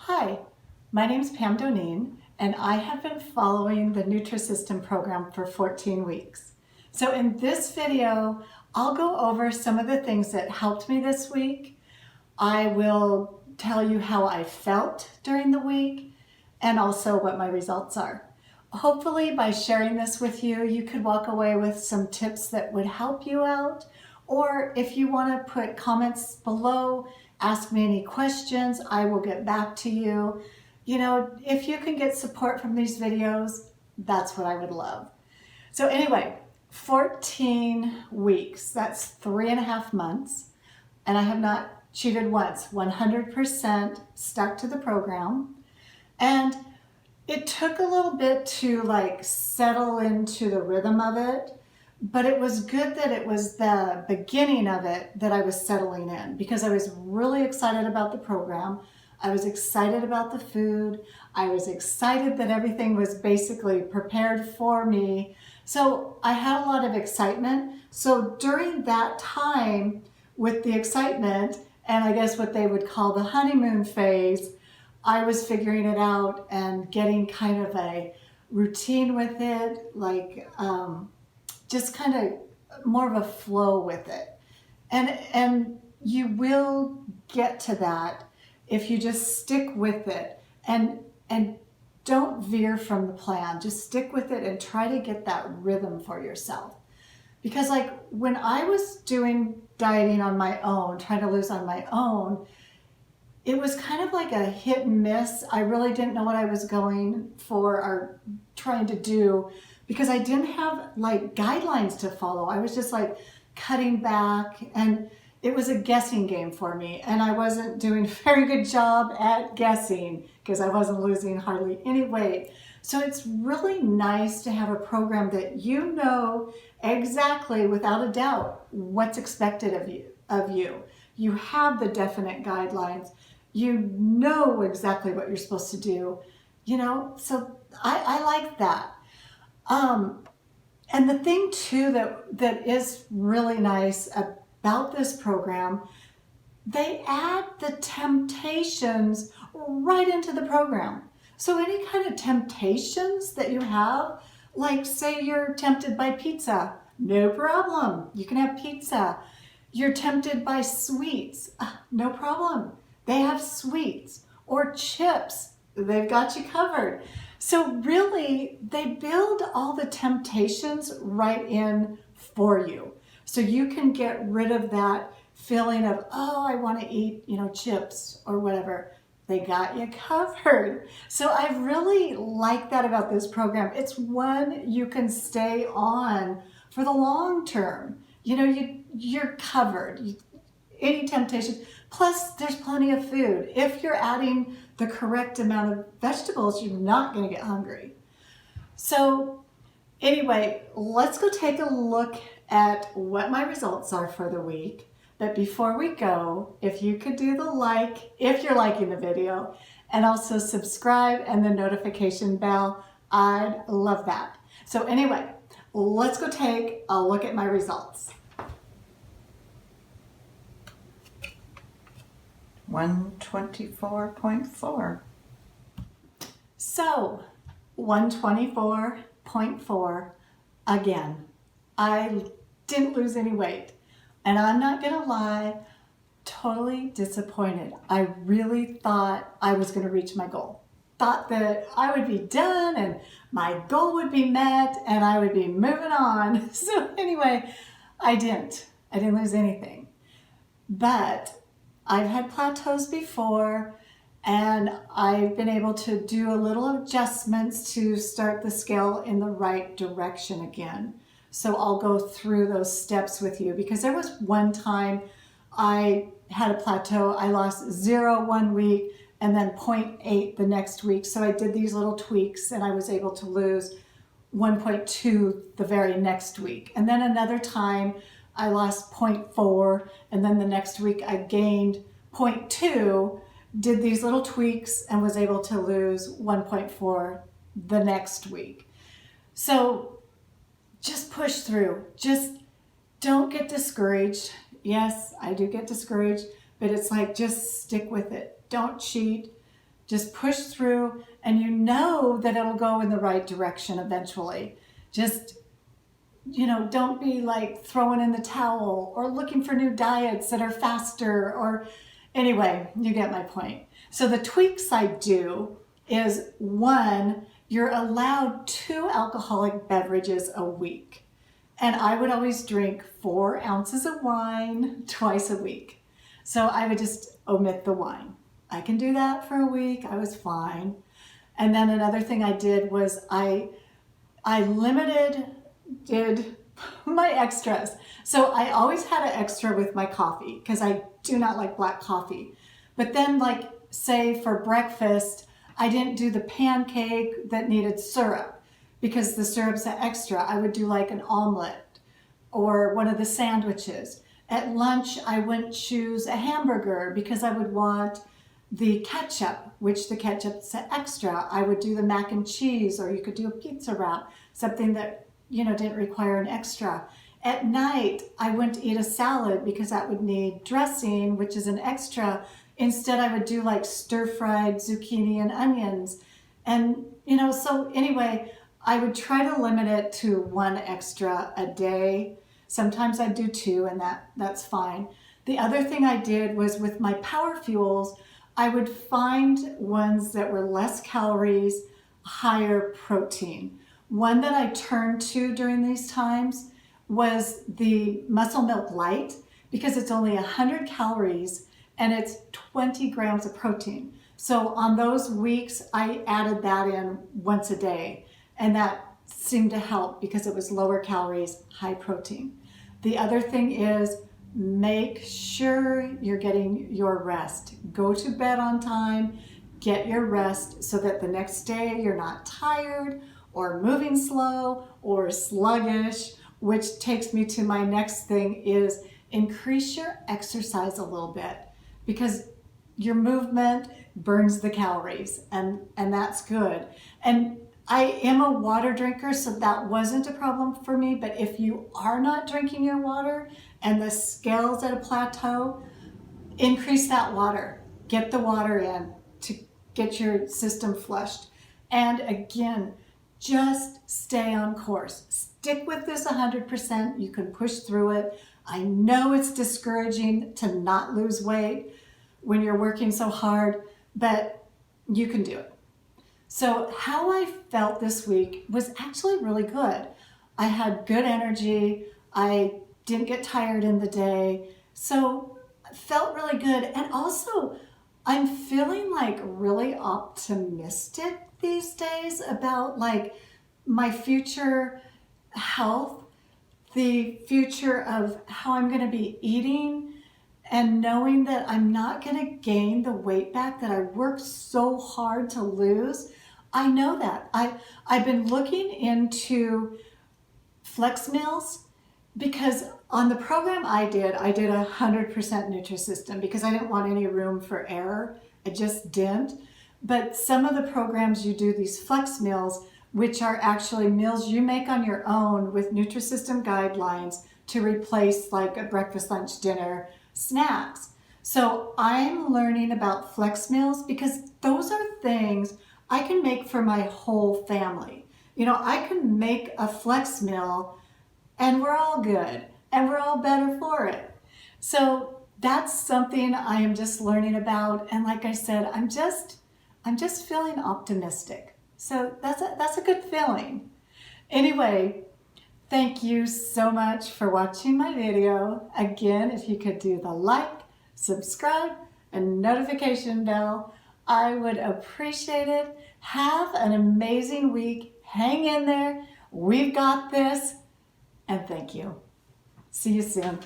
Hi, my name is Pam Doneen, and I have been following the Nutrisystem program for 14 weeks. So in this video, I'll go over some of the things that helped me this week. I will tell you how I felt during the week and also what my results are. Hopefully by sharing this with you, you could walk away with some tips that would help you out. Or if you want to put comments below, ask me any questions, I will get back to you. You know, if you can get support from these videos, that's what I would love. So anyway, 14 weeks, that's 3.5 months, and I have not cheated once, 100% stuck to the program. And it took a little bit to settle into the rhythm of it, but it was good that it was the beginning of it that I was settling in, because I was really excited about the program. I was excited about the food. I was excited that everything was basically prepared for me. So I had a lot of excitement. So during that time with the excitement, and I guess what they would call the honeymoon phase, I was figuring it out and getting kind of a routine with it, just kind of more of a flow with it. And you will get to that if you just stick with it and don't veer from the plan. Just stick with it and try to get that rhythm for yourself. Because when I was doing dieting on my own, trying to lose on my own, it was kind of like a hit and miss. I really didn't know what I was going for or trying to do, because I didn't have guidelines to follow. I was just cutting back, and it was a guessing game for me, and I wasn't doing a very good job at guessing because I wasn't losing hardly any weight. So it's really nice to have a program that you know exactly, without a doubt, what's expected of you. You have the definite guidelines. You know exactly what you're supposed to do, so I like that. And the thing too that is really nice about this program, they add the temptations right into the program. So any kind of temptations that you have, say you're tempted by pizza, no problem, you can have pizza. You're tempted by sweets, no problem, they have sweets. Or chips, they've got you covered. So really, they build all the temptations right in for you. So you can get rid of that feeling of, oh, I want to eat, chips or whatever. They got you covered. So I really like that about this program. It's one you can stay on for the long term. You're covered. Any temptations. Plus, there's plenty of food. If you're adding the correct amount of vegetables, you're not going to get hungry. So anyway, let's go take a look at what my results are for the week. But before we go, if you could do the if you're liking the video, and also subscribe and the notification bell, I'd love that. So anyway, let's go take a look at my results. 124.4. So 124.4 again. I didn't lose any weight, and I'm not gonna lie, totally disappointed. I really thought I was gonna reach my goal. Thought that I would be done and my goal would be met and I would be moving on. So anyway, I didn't lose anything. But I've had plateaus before, and I've been able to do a little adjustments to start the scale in the right direction again. So I'll go through those steps with you, because there was one time I had a plateau. I lost 0 one week and then 0.8 the next week. So I did these little tweaks and I was able to lose 1.2 the very next week. And then another time I lost 0.4, and then the next week I gained 0.2, did these little tweaks and was able to lose 1.4 the next week. So just push through. Just don't get discouraged. Yes, I do get discouraged, but it's just stick with it. Don't cheat. Just push through, and you know that it'll go in the right direction eventually. Just, don't be like throwing in the towel or looking for new diets that are faster, or anyway, you get my point. So the tweaks I do is, 1, you're allowed 2 alcoholic beverages a week. And I would always drink 4 ounces of wine twice a week. So I would just omit the wine. I can do that for a week. I was fine. And then another thing I did was I did my extras. So I always had an extra with my coffee because I do not like black coffee. But then, like, say for breakfast, I didn't do the pancake that needed syrup because the syrup's an extra. I would do like an omelet or one of the sandwiches. At lunch, I wouldn't choose a hamburger because I would want the ketchup, which the ketchup's an extra. I would do the mac and cheese, or you could do a pizza wrap, something that, didn't require an extra. At night, I wouldn't eat a salad because that would need dressing, which is an extra. Instead, I would do like stir-fried zucchini and onions. And, so anyway, I would try to limit it to 1 extra a day. Sometimes I'd do 2, and that's fine. The other thing I did was with my power fuels, I would find ones that were less calories, higher protein. One that I turned to during these times was the Muscle Milk Light, because it's only 100 calories and it's 20 grams of protein. So on those weeks, I added that in once a day, and that seemed to help because it was lower calories, high protein. The other thing is, make sure you're getting your rest. Go to bed on time, get your rest so that the next day you're not tired or moving slow or sluggish, which takes me to my next thing is increase your exercise a little bit, because your movement burns the calories, and that's good. And I am a water drinker, so that wasn't a problem for me. But if you are not drinking your water and the scale's at a plateau, increase that water. Get the water in to get your system flushed. And again, just stay on course. Stick with this 100%. You can push through it. I know it's discouraging to not lose weight when you're working so hard, but you can do it. So how I felt this week was actually really good. I had good energy. I didn't get tired in the day. So I felt really good. And also, I'm feeling like really optimistic these days about like my future health, the future of how I'm going to be eating, and knowing that I'm not going to gain the weight back that I worked so hard to lose. I know that. I've been looking into flex meals because on the program I did 100% Nutrisystem because I didn't want any room for error. I just didn't. But some of the programs you do these flex meals, which are actually meals you make on your own with Nutrisystem guidelines to replace like a breakfast, lunch, dinner snacks. So I'm learning about flex meals because those are things I can make for my whole family. I can make a flex meal and we're all good and we're all better for it. So that's something I am just learning about. And like I said, I'm just feeling optimistic. So that's a good feeling. Anyway, thank you so much for watching my video. Again, if you could do the like, subscribe, and notification bell, I would appreciate it. Have an amazing week. Hang in there. We've got this. And thank you. See you soon.